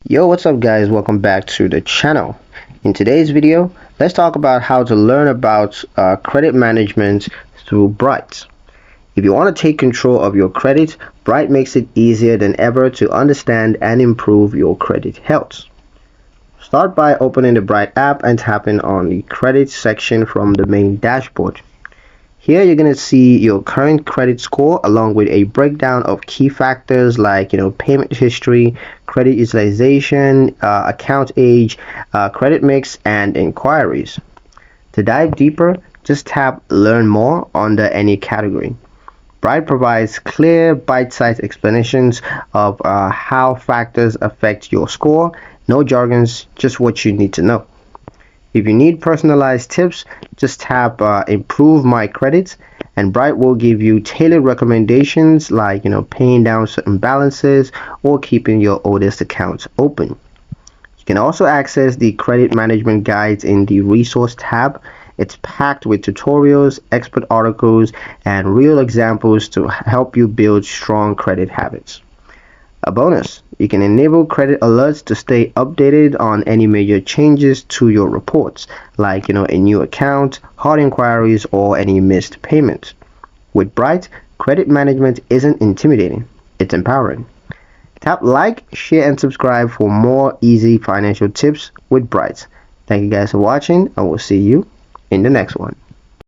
Yo, what's up guys? Welcome back to the channel. In today's video, let's talk about how to learn about credit management through Bright. If you want to take control of your credit, Bright makes it easier than ever to understand and improve your credit health. Start by opening the Bright app and tapping on the credit section from the main dashboard. Here you're going to see your current credit score along with a breakdown of key factors like payment history, credit utilization, account age, credit mix, and inquiries. To dive deeper, just tap Learn More under any category. Bright provides clear, bite-sized explanations of how factors affect your score. No jargons, just what you need to know. If you need personalized tips, just tap Improve My Credit, and Bright will give you tailored recommendations like paying down certain balances or keeping your oldest accounts open. You can also access the credit management guides in the Resource tab. It's packed with tutorials, expert articles, and real examples to help you build strong credit habits. A bonus, you can enable credit alerts to stay updated on any major changes to your reports, like a new account, hot inquiries, or any missed payments. With Bright, credit management isn't intimidating, it's empowering. Tap like, share, and subscribe for more easy financial tips with Bright. Thank you guys for watching, and we'll see you in the next one.